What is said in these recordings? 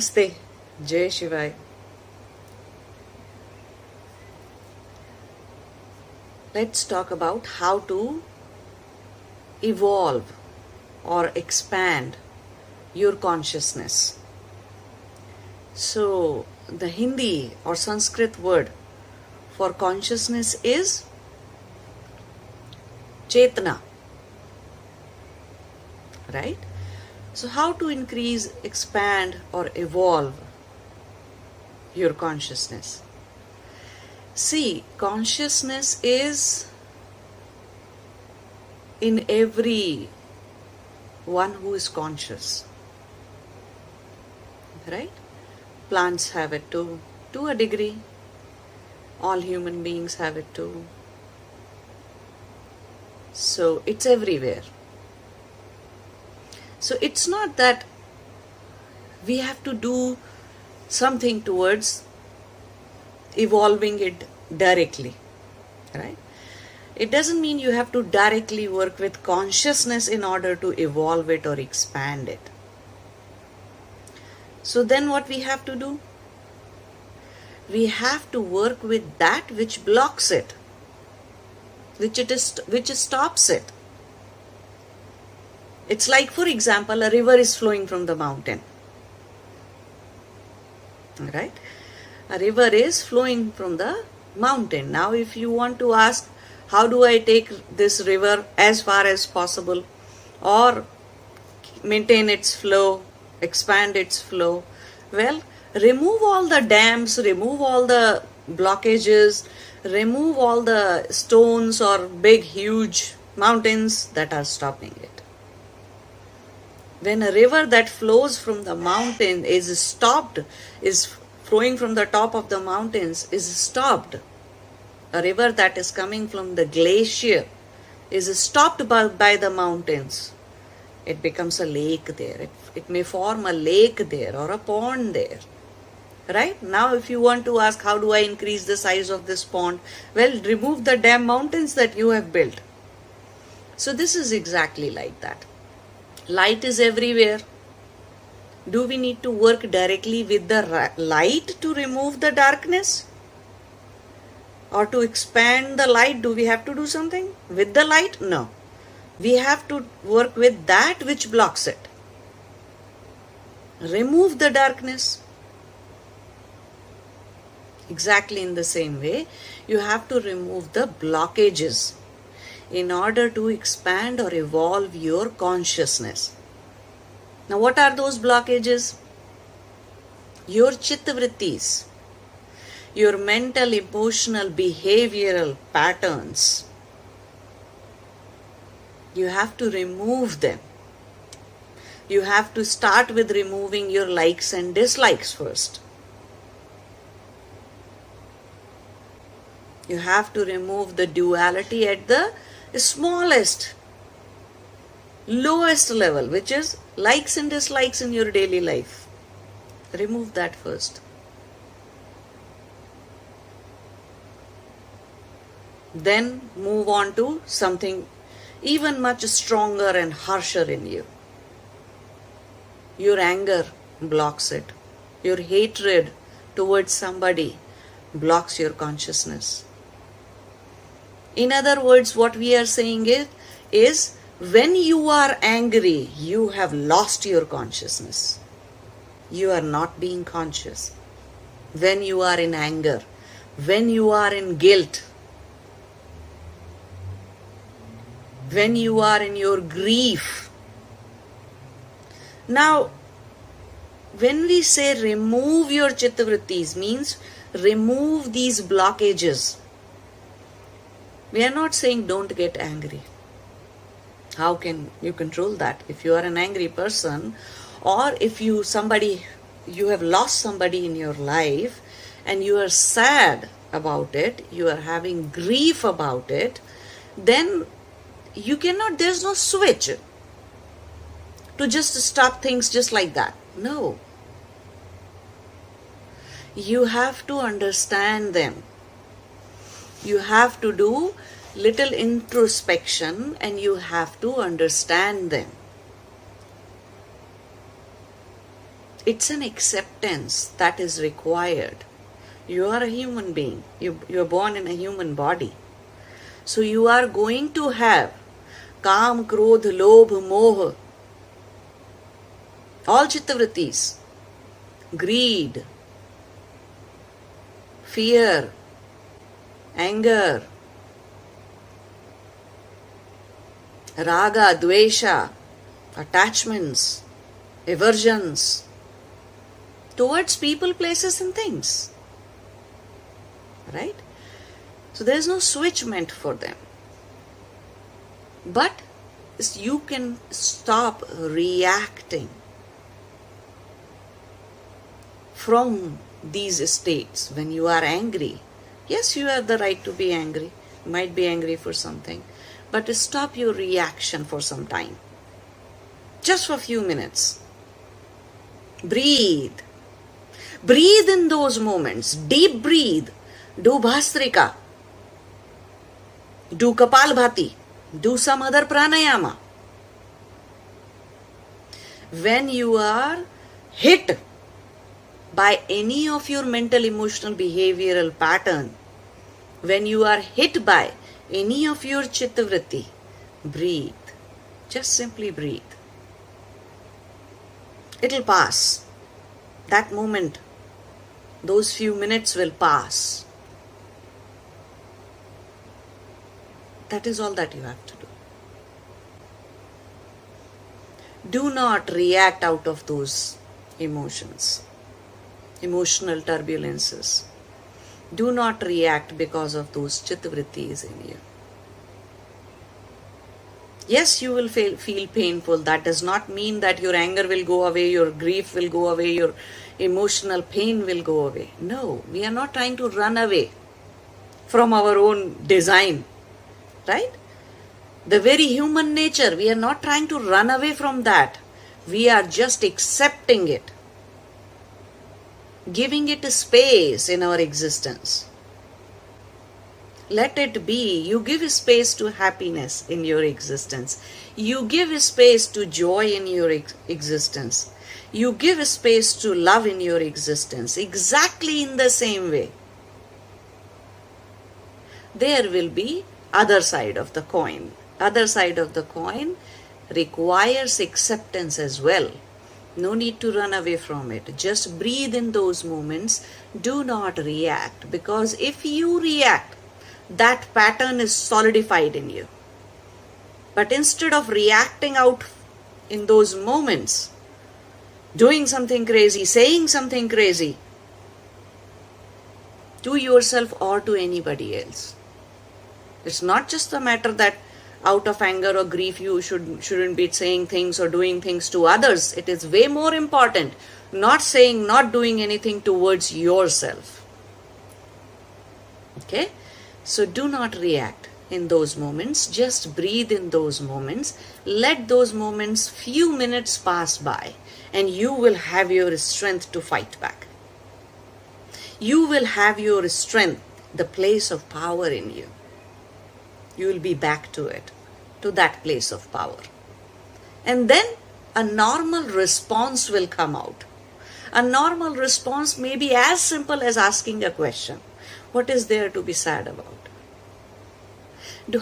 Namaste. Jai Shivai. Let's talk about how to evolve or expand your consciousness. So, the Hindi or Sanskrit word for consciousness is Chetana. Right? So, how to increase, expand, or evolve your consciousness? See, consciousness is in every one who is conscious. Right? Plants have it too, to a degree. All human beings have it too. So, it's everywhere. So it's not that we have to do something towards evolving it directly, right? It doesn't mean you have to directly work with consciousness in order to evolve it or expand it. So then what we have to do? We have to work with that which blocks it, which stops it. It's like, for example, a river is flowing from the mountain. Right? A river is flowing from the mountain. Now, if you want to ask, how do I take this river as far as possible or maintain its flow, expand its flow? Well, remove all the dams, remove all the blockages, remove all the stones or big, huge mountains that are stopping it. When a river that flows from the mountain is stopped, is flowing from the top of the mountains, is stopped. A river that is coming from the glacier is stopped by the mountains. It becomes a lake there. It may form a lake there or a pond there. Right? Now if you want to ask, how do I increase the size of this pond? Well, remove the damn mountains that you have built. So this is exactly like that. Light is everywhere. Do we need to work directly with the light to remove the darkness? Or to expand the light, do we have to do something with the light? No. We have to work with that which blocks it. Remove the darkness. Exactly in the same way, you have to remove the blockages in order to expand or evolve your consciousness. Now, what are those blockages? Your chitta vrittis, your mental, emotional, behavioral patterns. You have to remove them. You have to start with removing your likes and dislikes first. You have to remove the duality at the smallest, lowest level, which is likes and dislikes in your daily life. Remove that first. Then move on to something even much stronger and harsher in you. Your anger blocks it. Your hatred towards somebody blocks your consciousness. In other words, what we are saying is when you are angry, you have lost your consciousness. You are not being conscious. When you are in anger, when you are in guilt, when you are in your grief. Now, when we say remove your chitta vrittis, means remove these blockages. We are not saying don't get angry. How can you control that? If you are an angry person, or if you have lost somebody in your life and you are sad about it, you are having grief about it, then there's no switch to just stop things just like that. No. You have to understand them. You have to do little introspection and you have to understand them. It's an acceptance that is required. You are a human being. You're born in a human body. So you are going to have Kam, Krodh, Lobh, Moh, all chittavrittis, greed, fear, anger, raga, dvesha, attachments, aversions towards people, places and things. Right? So there is no switch meant for them. But you can stop reacting from these states. When you are angry, yes, you have the right to be angry. You might be angry for something. But stop your reaction for some time. Just for a few minutes. Breathe. Breathe in those moments. Deep breathe. Do Bhastrika. Do Kapalbhati. Do some other pranayama. When you are hit by any of your mental, emotional, behavioral pattern, when you are hit by any of your chittavritti, breathe. Just simply breathe. It'll pass. That moment, those few minutes will pass. That is all that you have to do. Do not react out of those emotions, emotional turbulences. Do not react because of those chittavrittis in you. Yes, you will feel painful. That does not mean that your anger will go away, your grief will go away, your emotional pain will go away. No, we are not trying to run away from our own design. Right? The very human nature, we are not trying to run away from that. We are just accepting it. Giving it a space in our existence. Let it be. You give space to happiness in your existence. You give space to joy in your existence. You give space to love in your existence. Exactly in the same way. There will be other side of the coin. Other side of the coin requires acceptance as well. No need to run away from it. Just breathe in those moments. Do not react, because if you react, that pattern is solidified in you. But instead of reacting out in those moments, doing something crazy, saying something crazy to yourself or to anybody else. It's not just the matter that out of anger or grief you shouldn't be saying things or doing things to others. It is way more important not saying, not doing anything towards yourself. Okay? So do not react in those moments. Just breathe in those moments. Let those moments, few minutes pass by, and you will have your strength to fight back. You will have your strength, the place of power in you. You will be back to it, to that place of power. And then a normal response will come out. A normal response may be as simple as asking a question. What is there to be sad about?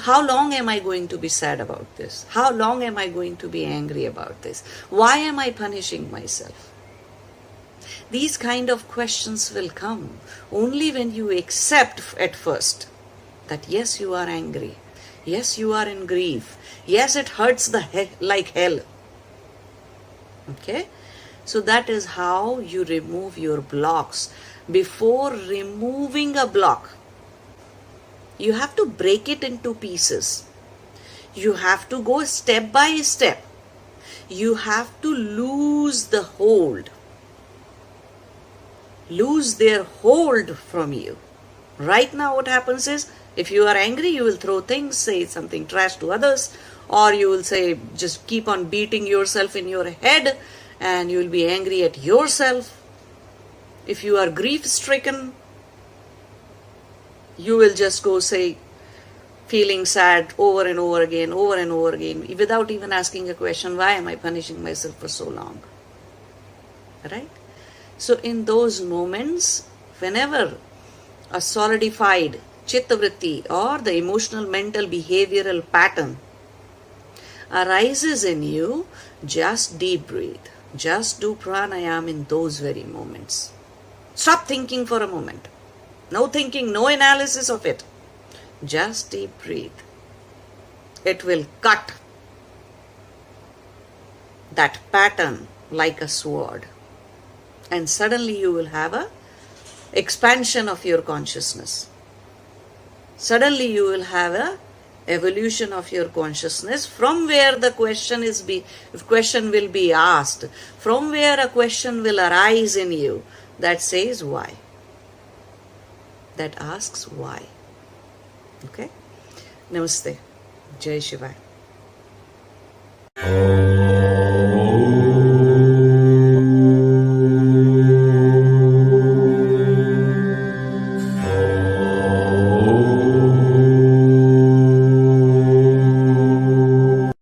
How long am I going to be sad about this? How long am I going to be angry about this? Why am I punishing myself? These kind of questions will come only when you accept at first that yes, you are angry. Yes, you are in grief. Yes, it hurts like hell. Okay? So that is how you remove your blocks. Before removing a block, you have to break it into pieces. You have to go step by step. You have to lose the hold. Lose their hold from you. Right now what happens is, if you are angry, you will throw things, say something trash to others, or you will say, just keep on beating yourself in your head, and you will be angry at yourself. If you are grief-stricken, you will just go say, feeling sad over and over again, without even asking a question, why am I punishing myself for so long? right? So in those moments, whenever a solidified chittavritti or the emotional mental behavioral pattern arises in you, just deep breathe. Just do pranayam in those very moments. Stop thinking for a moment. No thinking, no analysis of it. Just deep breathe. It will cut that pattern like a sword. And suddenly you will have a expansion of your consciousness. Suddenly you will have a evolution of your consciousness, from where the question will be asked, from where a question will arise in you that says why, that asks why. Okay? Namaste. Jai Shivaya.